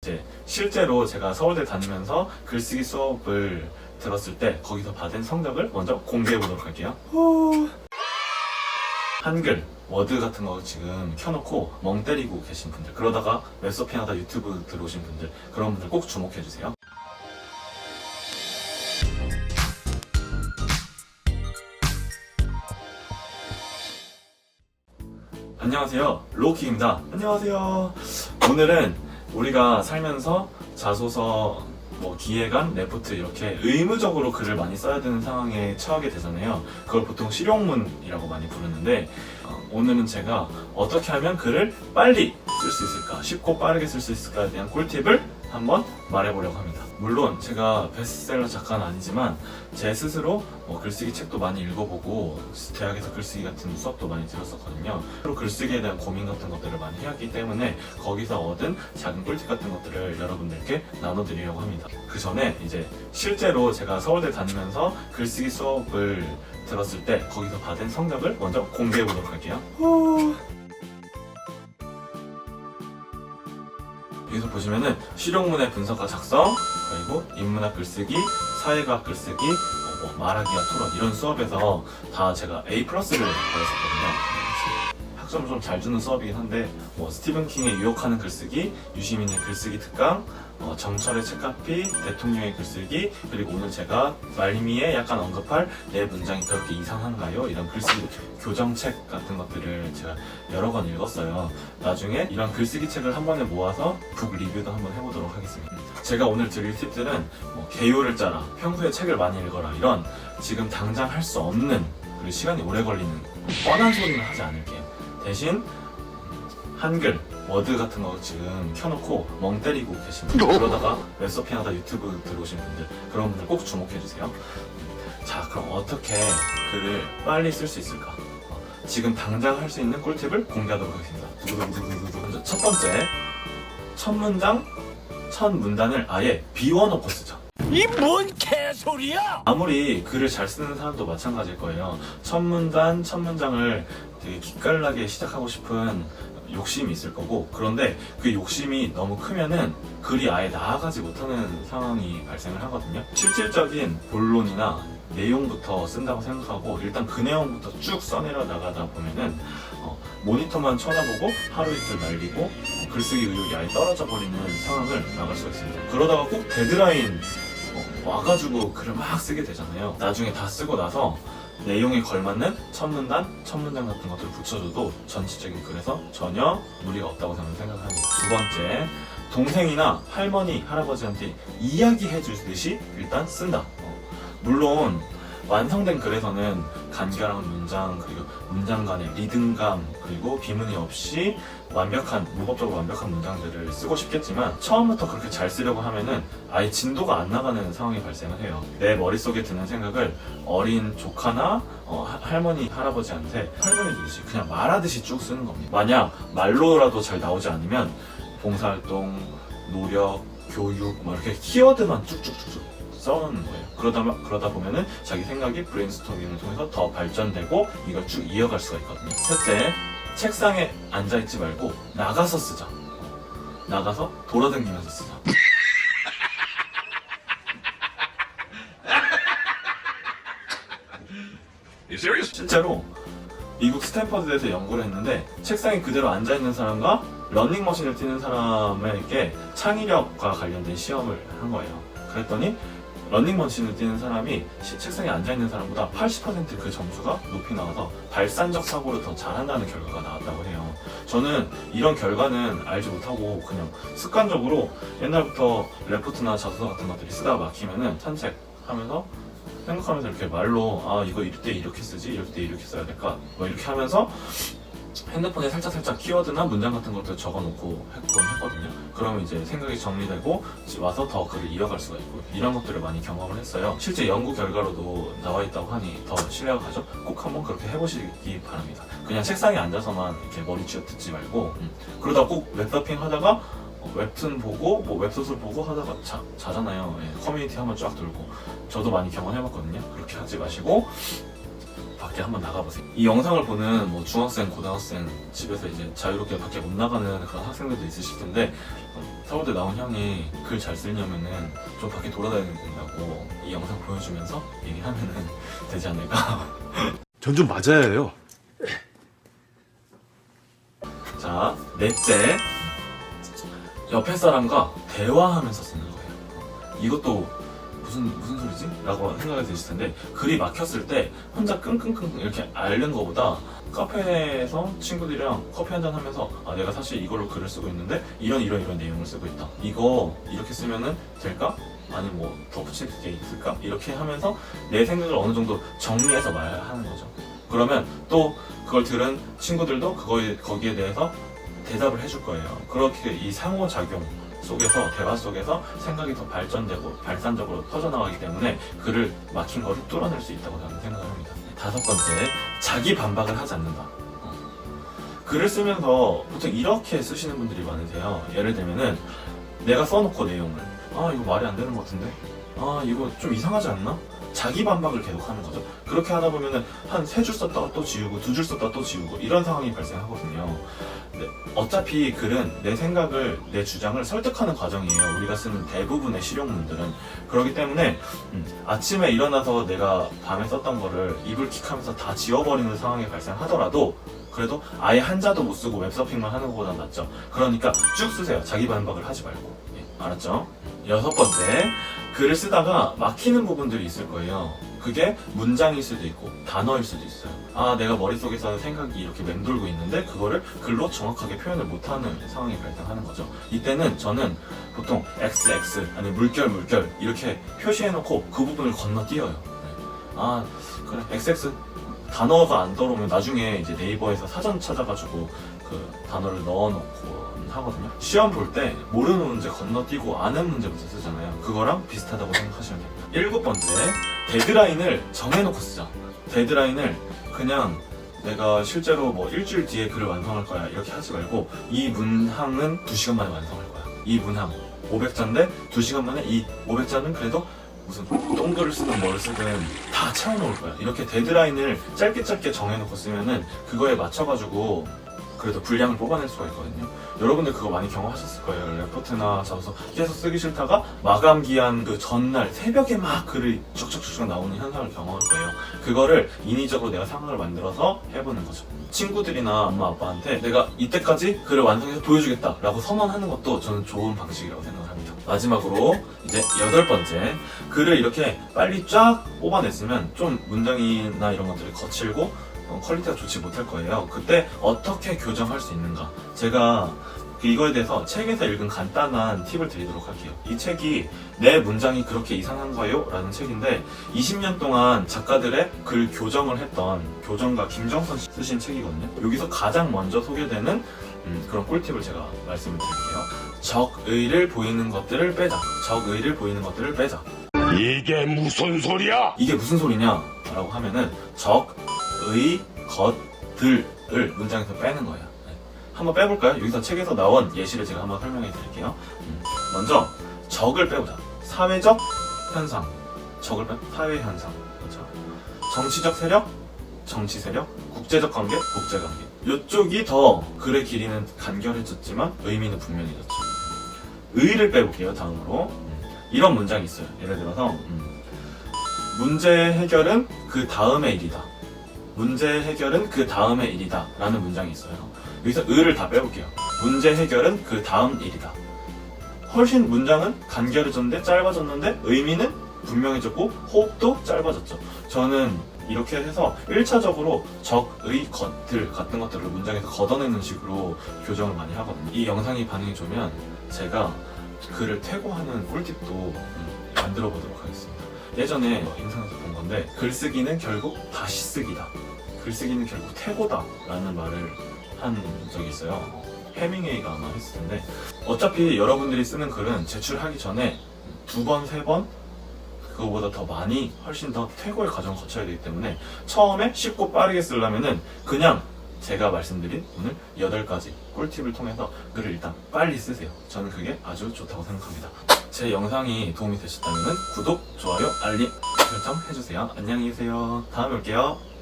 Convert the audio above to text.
이제 실제로 제가 서울대 다니면서 글쓰기 수업을 들었을 때 거기서 받은 성적을 먼저 공개해 보도록 할게요. 한글, 워드 같은 거 지금 켜놓고 멍 때리고 계신 분들, 그러다가 웹서핑 하다 유튜브 들어오신 분들, 그런 분들 꼭 주목해 주세요. 안녕하세요, 로우킥입니다. 안녕하세요. 오늘은 우리가 살면서 자소서, 기획안, 레포트 이렇게 의무적으로 글을 많이 써야 되는 상황에 처하게 되잖아요. 그걸 보통 실용문이라고 많이 부르는데 오늘은 제가 어떻게 하면 글을 빨리 쓸 수 있을까, 쉽고 빠르게 쓸 수 있을까에 대한 꿀팁을 한번 말해보려고 합니다. 물론 제가 베스트셀러 작가는 아니지만 제 스스로 글쓰기 책도 많이 읽어보고 대학에서 글쓰기 같은 수업도 많이 들었었거든요. 서로 글쓰기에 대한 고민 같은 것들을 많이 해왔기 때문에 거기서 얻은 작은 꿀팁 같은 것들을 여러분들께 나눠드리려고 합니다. 그 전에 이제 실제로 제가 서울대 다니면서 글쓰기 수업을 들었을 때 거기서 받은 성적을 먼저 공개해 보도록 할게요. 여기서 보시면은 실용문의 분석과 작성, 그리고 인문학 글쓰기, 사회과학 글쓰기, 말하기와 토론 이런 수업에서 다 제가 A+를 받았었거든요. 학점을 좀 잘 주는 수업이긴 한데 스티븐 킹의 유혹하는 글쓰기, 유시민의 글쓰기 특강, 정철의 책카피, 대통령의 글쓰기, 그리고 오늘 제가 말미에 약간 언급할 내 문장이 그렇게 이상한가요? 이런 글쓰기 교정책 같은 것들을 제가 여러 권 읽었어요. 나중에 이런 글쓰기 책을 한 번에 모아서 북 리뷰도 한번 해보도록 하겠습니다. 제가 오늘 드릴 팁들은 개요를 짜라, 평소에 책을 많이 읽어라, 이런 지금 당장 할 수 없는, 그리고 시간이 오래 걸리는 뻔한 소리는 하지 않을게요. 대신 한글, 워드 같은 거 지금 켜놓고 멍 때리고 계신 분들, 그러다가 웹서핑 하다 유튜브 들어오신 분들, 그런 분들 꼭 주목해 주세요. 자, 그럼 어떻게 글을 빨리 쓸 수 있을까? 지금 당장 할 수 있는 꿀팁을 공개하도록 하겠습니다. 먼저 첫 번째, 첫 문장, 첫 문단을 아예 비워놓고 쓰자. 이 뭔 개소리야! 아무리 글을 잘 쓰는 사람도 마찬가지일 거예요. 첫 문단, 첫 문장을 되게 기깔나게 시작하고 싶은 욕심이 있을 거고, 그런데 그 욕심이 너무 크면은 글이 아예 나아가지 못하는 상황이 발생을 하거든요. 실질적인 본론이나 내용부터 쓴다고 생각하고 일단 그 내용부터 쭉 써내려 나가다 보면은 모니터만 쳐다보고 하루 이틀 말리고 글쓰기 의욕이 아예 떨어져 버리는 상황을 막을 수가 있습니다. 그러다가 꼭 데드라인 와가지고 글을 막 쓰게 되잖아요. 나중에 다 쓰고 나서 내용에 걸맞는 첫 문단, 첫 문장 같은 것들을 붙여줘도 전체적인 글에서 전혀 무리가 없다고 저는 생각합니다. 두 번째, 동생이나 할머니, 할아버지한테 이야기해주듯이 일단 쓴다. 물론 완성된 글에서는 간결한 문장, 그리고 문장 간의 리듬감, 그리고 비문이 없이 무법적으로 완벽한 문장들을 쓰고 싶겠지만 처음부터 그렇게 잘 쓰려고 하면은 아예 진도가 안 나가는 상황이 발생을 해요. 내 머릿속에 드는 생각을 어린 조카나 할머니, 할아버지한테 설명해주듯이 그냥 말하듯이 쭉 쓰는 겁니다. 만약 말로라도 잘 나오지 않으면 봉사활동, 노력, 교육 이렇게 키워드만 쭉쭉쭉쭉 써놓는 거예요. 그러다 보면은 자기 생각이 브레인스토밍을 통해서 더 발전되고 이걸 쭉 이어갈 수가 있거든요. 셋째, 책상에 앉아있지 말고 나가서 쓰자. 나가서 돌아다니면서 쓰자. 실제로 미국 스탠퍼드에서 연구를 했는데 책상에 그대로 앉아있는 사람과 러닝머신을 뛰는 사람에게 창의력과 관련된 시험을 한 거예요. 그랬더니 러닝머신을 뛰는 사람이 책상에 앉아있는 사람보다 80% 그 점수가 높이 나와서 발산적 사고를 더 잘한다는 결과가 나왔다고 해요. 저는 이런 결과는 알지 못하고 그냥 습관적으로 옛날부터 레포트나 자소서 같은 것들이 쓰다가 막히면은 산책하면서 생각하면서 이렇게 말로 이거 이럴 때 이렇게 쓰지, 이럴 때 이렇게 써야 될까 이렇게 하면서 핸드폰에 살짝 키워드나 문장 같은 것들 적어놓고 했거든요. 그러면 이제 생각이 정리되고 와서 더 글을 이어갈 수가 있고 이런 것들을 많이 경험을 했어요. 실제 연구 결과로도 나와 있다고 하니 더 신뢰가 가죠. 꼭 한번 그렇게 해보시기 바랍니다. 그냥 책상에 앉아서만 이렇게 머리 쥐어 듣지 말고 그러다 꼭 웹서핑 하다가 웹툰 보고 웹소설 보고 하다가 자잖아요. 커뮤니티 한번 쫙 돌고 저도 많이 경험해봤거든요. 그렇게 하지 마시고 밖에 한번 나가보세요. 이 영상을 보는 중학생, 고등학생, 집에서 이제 자유롭게 밖에 못 나가는 그런 학생들도 있으실 텐데 서울대 나온 형이 글 잘 쓰려면은 좀 밖에 돌아다니는 된다고 이 영상 보여주면서 얘기하면은 되지 않을까. 전 좀 맞아야 해요. 자, 넷째, 옆에 사람과 대화하면서 쓰는 거예요. 이것도 무슨 소리지? 라고 생각이 드실 텐데, 글이 막혔을 때 혼자 끙끙끙 이렇게 앓는 것보다 카페에서 친구들이랑 커피 한잔 하면서 내가 사실 이걸로 글을 쓰고 있는데 이런 내용을 쓰고 있다. 이거 이렇게 쓰면은 될까? 아니 뭐 덧붙일 게 있을까? 이렇게 하면서 내 생각을 어느 정도 정리해서 말하는 거죠. 그러면 또 그걸 들은 친구들도 거기에 대해서 대답을 해줄 거예요. 그렇게 이 상호작용 속에서, 대화 속에서 생각이 더 발전되고 발산적으로 퍼져나가기 때문에 글을 막힌 거를 뚫어낼 수 있다고 저는 생각을 합니다. 다섯 번째, 자기 반박을 하지 않는다. 글을 쓰면서 보통 이렇게 쓰시는 분들이 많으세요. 예를 들면은 내가 써놓고 내용을 이거 말이 안 되는 것 같은데? 이거 좀 이상하지 않나? 자기 반박을 계속 하는 거죠. 그렇게 하다 보면은 한 3줄 썼다가 또 지우고 2줄 썼다가 또 지우고 이런 상황이 발생하거든요. 근데 어차피 글은 내 생각을, 내 주장을 설득하는 과정이에요. 우리가 쓰는 대부분의 실용문들은. 그렇기 때문에 아침에 일어나서 내가 밤에 썼던 거를 이불킥하면서 다 지워버리는 상황이 발생하더라도 그래도 아예 한자도 못 쓰고 웹서핑만 하는 것보다 낫죠. 그러니까 쭉 쓰세요. 자기 반박을 하지 말고. 알았죠? 여섯 번째, 글을 쓰다가 막히는 부분들이 있을 거예요. 그게 문장일 수도 있고 단어일 수도 있어요. 내가 머릿속에서 생각이 이렇게 맴돌고 있는데 그거를 글로 정확하게 표현을 못하는 상황이 발생하는 거죠. 이때는 저는 보통 XX 아니 물결 이렇게 표시해놓고 그 부분을 건너뛰어요. 그래 XX 단어가 안 떠오르면 나중에 이제 네이버에서 사전 찾아가지고 그 단어를 넣어놓고 하거든요. 시험 볼 때 모르는 문제 건너뛰고 아는 문제부터 쓰잖아요. 그거랑 비슷하다고 생각하시면 됩니다. 일곱 번째, 데드라인을 정해놓고 쓰자. 데드라인을 그냥 내가 실제로 뭐 일주일 뒤에 글을 완성할 거야 이렇게 하지 말고 이 문항은 2시간 만에 완성할 거야. 이 문항 500자인데 2시간 만에 이 500자는 그래도 무슨 똥글을 쓰든 뭐를 쓰든 다 채워놓을 거야. 이렇게 데드라인을 짧게 정해놓고 쓰면은 그거에 맞춰가지고 그래도 분량을 뽑아낼 수가 있거든요. 여러분들 그거 많이 경험하셨을 거예요. 레포트나 자소서 계속 쓰기 싫다가 마감 기한 그 전날 새벽에 막 글이 쭉쭉쭉 나오는 현상을 경험할 거예요. 그거를 인위적으로 내가 상황을 만들어서 해보는 거죠. 친구들이나 엄마 아빠한테 내가 이때까지 글을 완성해서 보여주겠다 라고 선언하는 것도 저는 좋은 방식이라고 생각을 합니다. 마지막으로 이제 여덟 번째, 글을 이렇게 빨리 쫙 뽑아냈으면 좀 문장이나 이런 것들이 거칠고 퀄리티가 좋지 못할 거예요. 그때 어떻게 교정할 수 있는가? 제가 이거에 대해서 책에서 읽은 간단한 팁을 드리도록 할게요. 이 책이 내 문장이 그렇게 이상한가요? 라는 책인데 20년 동안 작가들의 글 교정을 했던 교정가 김정선 씨 쓰신 책이거든요. 여기서 가장 먼저 소개되는 그런 꿀팁을 제가 말씀을 드릴게요. 적의를 보이는 것들을 빼자. 적의를 보이는 것들을 빼자. 이게 무슨 소리야? 이게 무슨 소리냐? 라고 하면은 적의 것들을 문장에서 빼는 거예요. 한번 빼볼까요? 여기서 책에서 나온 예시를 제가 한번 설명해 드릴게요. 먼저 적을 빼보자. 사회적 현상, 적을 빼 사회 현상, 그렇죠? 정치적 세력, 정치 세력, 국제적 관계, 국제 관계. 이쪽이 더 글의 길이는 간결해졌지만 의미는 분명해졌죠. 의를 빼볼게요. 다음으로 이런 문장이 있어요. 예를 들어서 문제 해결은 그 다음의 일이다. 문제 해결은 그 다음의 일이다 라는 문장이 있어요. 여기서 의를 다 빼볼게요. 문제 해결은 그 다음 일이다. 훨씬 문장은 간결해졌는데 짧아졌는데 의미는 분명해졌고 호흡도 짧아졌죠. 저는 이렇게 해서 1차적으로 적의 것들 같은 것들을 문장에서 걷어내는 식으로 교정을 많이 하거든요. 이 영상이 반응이 좋으면 제가 글을 퇴고하는 꿀팁도 만들어 보도록 하겠습니다. 예전에 인터넷에서 본 건데 글쓰기는 결국 다시 쓰기다. 글쓰기는 결국 퇴고다 라는 말을 한 적이 있어요. 해밍웨이가 아마 했을 텐데 어차피 여러분들이 쓰는 글은 제출하기 전에 2번, 3번 그거보다 더 많이 훨씬 더 퇴고의 과정을 거쳐야 되기 때문에 처음에 쉽고 빠르게 쓰려면은 그냥 제가 말씀드린 오늘 8가지 꿀팁을 통해서 글을 일단 빨리 쓰세요. 저는 그게 아주 좋다고 생각합니다. 제 영상이 도움이 되셨다면 구독, 좋아요, 알림 설정 해주세요. 안녕히 계세요. 다음에 올게요.